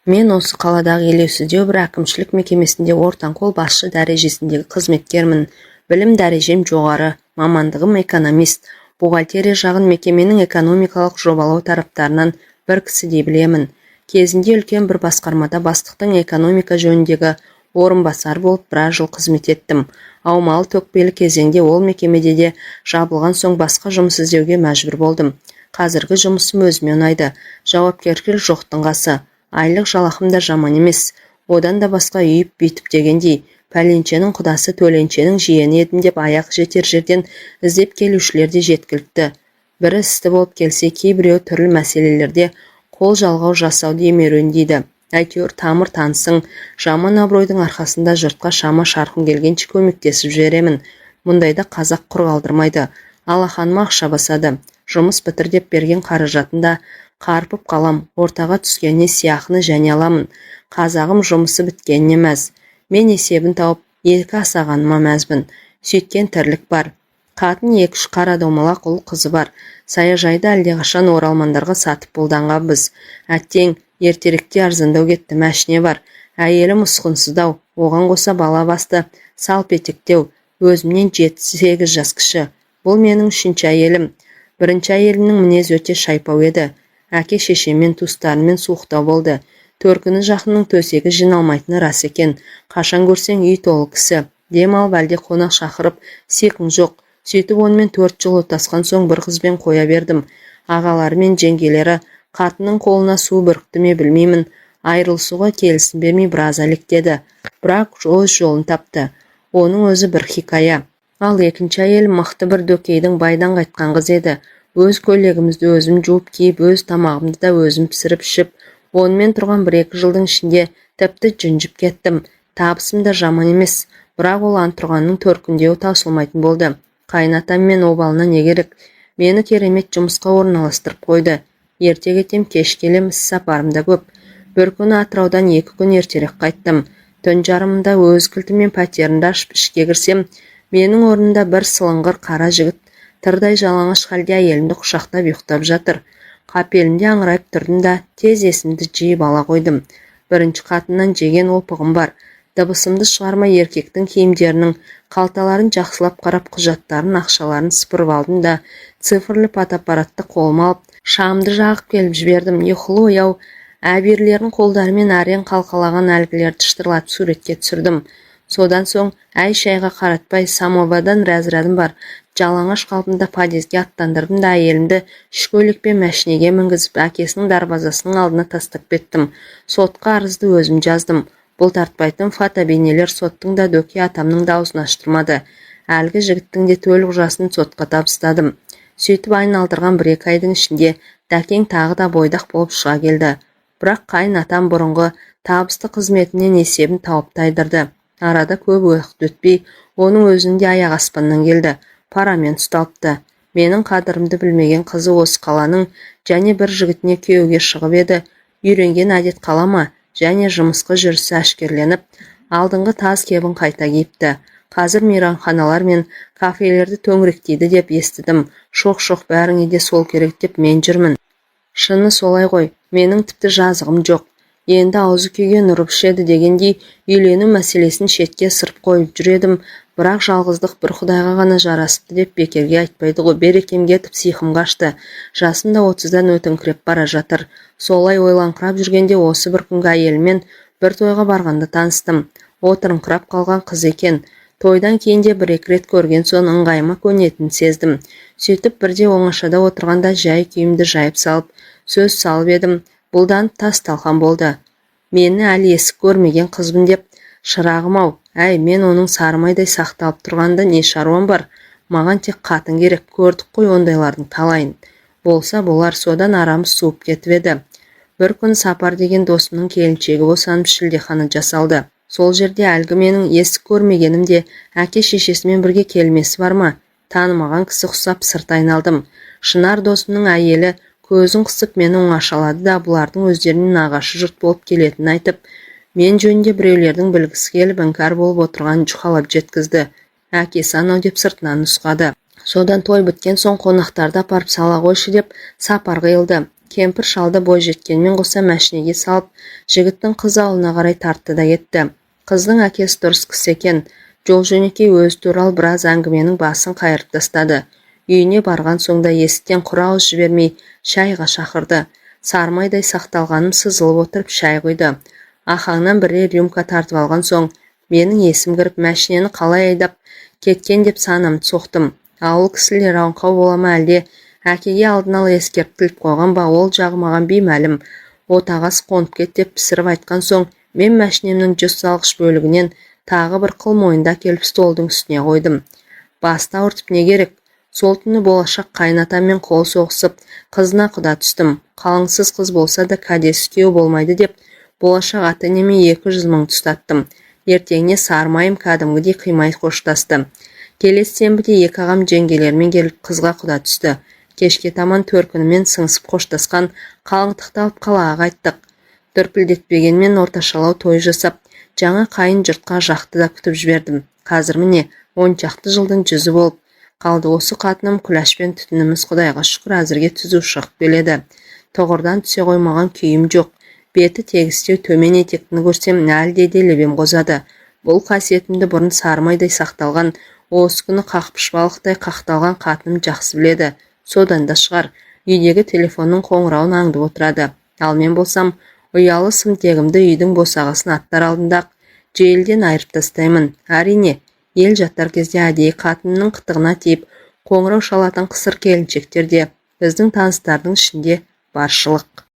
Мен осы қаладағы елеусіздеу бір әкімшілік мекемесінде ортанқол басшы дәрежесіндегі қызметкермін. Білім дәрежем жоғары, мамандығым экономист. Бухгалтерия жағын мекеменің экономикалық жобалау тараптарынан бір кісідей білемін. Кезінде үлкен бір басқармада бастықтың экономика жөніндегі орынбасар болып біраз жыл қызмет еттім. Аумалы төкпелі кезеңде ол мекемеде де жабылған соң басқа жұмыс іздеуге мәжбүр болдым. Қазіргі жұмысым өзіме ұнайды. Жауапкершілік жоқтың қасы. Айлық жалақым да жаман емес. Одан да басқа үйіп бүйтіп дегендей, пәленшенің құдасы төленшенің жиені едім деп аяқ жетер жерден іздеп келушілер де жеткілікті. Бірі істі болып келсе, кейбіреу түрлі мәселелерде қол жалғау жасауды емеруіндейді. Әйтеуір тамыр танысың, жаман абыройдың арқасында жұртқа шама шарқын келгенше көмектесіп жіберемін. Мұндайда қазақ құр қалдырмайды. Алақаныма ақша басады. Жұмыс бітір деп берген қаражатында қарпып қалам, ортаға түскеніне сияқыны және аламын. Қазағым жұмысы біткеніне мәз. Мен есебін тауып, екі асағаныма мәзбін. Сөйткен тірлік бар. Қатын 2-3 қара домалақ ұл қызы бар. Саяжайды әлдеқашан оралмандарға сатып болданған біз. Әттең, ертеректе арзандау кетті, мәшіне бар. Әйелім ұсқынсыздау, оған қоса бала басты, салпетектеу, өзімнен 7-8 жас кіші. Бұл менің 3-ші әйелім. Бірінші әйелімнің мінез өте шайпау еді. Әке шешемен туыстарымен суықтау болды. Төркіні жақынның төсегі жиналмайтыны рас екен. Қашан көрсең үй толы кісі. Дем алып әлде қонақ шақырып, сиқың жоқ. Сөйтіп онымен 4 жыл отасқан соң бір қызбен қоя бердім. Ағалары мен жеңгелері қатының қолына су бүрікті ме білмеймін. Айырылысуға келісім бермей біраз әлектеді. Бірақ өз жолын тапты. Оның өзі бір хикая. Ал екінші әйел мықты бір дөкейдің байдан қайтқан қыз еді. Өз көйлегімізді өзім жуып киіп, өз тамағымды да өзім пісіріп ішіп, онымен тұрған 1-2 жылдың ішінде тіпті жүнжіп кеттім. Табысым да жаман емес, бірақ ол антұрғанның төркіндеу таусылмайтын болды. Қайнатам мен обалына не керек? Мені керемет жұмысқа орналастырып қойды. Ерте кетем, кеш келем, іс сапарым да көп. Бір күні Атыраудан 2 күн ертерек қайттым. Түн жарымында өз кілтімен пәтерімді ашып ішке кірсем, менің орнында бір сылыңғыр қара жігіт тырдай жалаңаш халде әйелімді құшақтап ұйықтап жатыр. Қапелімде аңырайып тұрдым да тез есімді жиып ала қойдым. Бірінші қатыннан жеген опығым бар. Дыбысымды шығармай еркектің киімдерінің қалталарын жақсылап қарап, құжаттарын, ақшаларын сыпырып алдым да цифрлы фотоаппаратты қолыма алып, шамды жағып келіп жібердім. Ұйқылы ояу әберлерін қолдарымен әрең қалқалаған әлгілерді шытырлатып суретке түсірдім. Содан соң әй шайға қаратпай самовардан рәзірадым бар. Жалаңаш қалпында подъезге аттандырдым да әйелімді шкөлікпен мәшинеге мінгізіп әкесінің дарбазасының алдына тастап кеттім. Сотқа арызды өзім жаздым. Бұл тартпайтын фотобейнелер соттың да дөке атамның да аузын аштырмады. Әлгі жігіттің де төлік жасын сотқа табыстадым. Сөйтіп айналдырған 1-2 айдың ішінде дәкең тағы да бойдақ болып шыға келді. Бірақ қайын атам бұрынғы табысты қызметінен есебін тауып тайдырды. Арада көп уақыт өтпей, оның өзінде аяқ аспаннан келді. Парамен ұсталыпты. Менің қадірімді білмеген қызы осы қаланың және бір жігітіне күйеуге шығып еді. Үйренген әдет қалама және жұмысқа жүрісі әшкерленіп, алдыңғы таз кебін қайта киіпті. Қазір мейрамханалар мен кафелерді төңіректейді деп естідім. Шоқ бәріңе де сол керек деп мен жүрмін. Шыны солай ғой, менің тіпті жазығым жоқ. Енді аузы күйген ұрып ішеді дегендей үйлену мәселесін шетке сырып қойып жүредім. Бірақ жалғыздық бір Құдайға ғана жарасыпты деп бекерге айтпайды ғой. Берекем кетіп сиқым қашты. Жасым да 30-дан өтіңкіреп бара жатыр. Солай ойланқырап жүргенде осы бір күнгі әйелмен бір тойға барғанда таныстым. Отырыңқырап қалған қыз екен. Тойдан кейін де 1-2 рет көрген соң ыңғайыма көнетінін сездім. Сөйтіп бірде оңашада отырғанда жай күйімді жайып салып, сөз салып едім. Бұлданып тас талқан болды. Мені әлі есік көрмеген қызбын деп, шырағым-ау, әй, мен оның сарымайдай сақталып тұрғанда не шаруам бар? Маған тек қатын керек, көрдік қой ондайлардың талайын. Болса болар, содан арамыз суып кетіп еді. Бір күн Сапар деген досымның келіншегі босанып шілдехана жасалды. Сол жерде әлгі менің есік көрмегенім де әке шешесімен бірге келмесі бар ма? Танымаған кісі құсап сырт айналдым. Шынар досымның әйелі көзін қысып мені оңашалады да бұлардың өздерінің нағашы жұрт болып келетінін айтып, мен жөнінде біреулердің білгісі келіп іңкәр болып отырған жұқалап жеткізді. Әкесі анау деп сыртынан нұсқады. Содан той біткен соң қонақтарды апарып сала қойшы деп Сапар қиылды. кемпір шалды бой жеткенмен қоса мәшинеге салып, жігіттің қыз ауылына қарай тартты да кетті. Қыздың әкесі дұрыс кісі екен. Жол жөнекей өзі туралы біраз әңгіменің басын қайырып тастады. Үйіне барған соңда есіктен құр ауыз жібермей шайға шақырды. Сармайдай сақталғаным сызылып отырып шай құйды. Ахаңнан бірер рюмка тартып алған соң, менің есім кіріп, мәшинені қалай айдап кеткен деп санамды соқтым. Ауыл кісілер аңқау бола ма әлде әкеге алдын ала ескертіліп қойған ба, ол жағы маған беймәлім. Отағасы қонып кет деп пісіріп айтқан соң, мен мәшинемнің жүз салғыш бөлігінен тағы бір қыл мойында келіп столдың үстіне қойдым. Басты ауыртып не керек? Сол түні болашақ қайнатаммен қол соғысып, қызына құда түстім. Қалыңсыз қыз болса да кәдесі күйеу болмайды деп, болашақ ата-енеме 200 мың ұстаттым. Ертеңіне сармайым кәдімгідей қимай қоштасты. Келесі сенбіде екі ағам жеңгелермен келіп қызға құда түсті. Кешке таман төркінімен сыңсып қоштасқан, қалыңтықты алып қалаға қайттық. Дүрпілдетпегенмен орташалау той жасап, жаңа қайын жұртқа жақты да күтіп жібердім. Қазір міне 10 шақты жылдың жүзі болып қалды. Осы қатыным күләшпен түтініміз Құдайға шүкір әзірге түзу шығып келеді. Тұғырдан түсе қоймаған күйім жоқ. Беті тегістеу төмен етектіні көрсем, әлде де лебем қозады. Бұл қасиетімді бұрын сармайдай сақталған, осы күні қақпыш балықтай қақталған қатыным жақсы біледі. Содан да шығар, үйдегі телефонның қоңырауын аңдып отырады. Ал мен болсам, ұялы сымтегімді үйдің босағасын аттар алдында желден айырып тастаймын. Әрине, ел жатар кезде әдейі қатынның қытығына тиіп, қоңырау шалатын қысыр келіншектер де біздің таныстардың ішінде баршылық.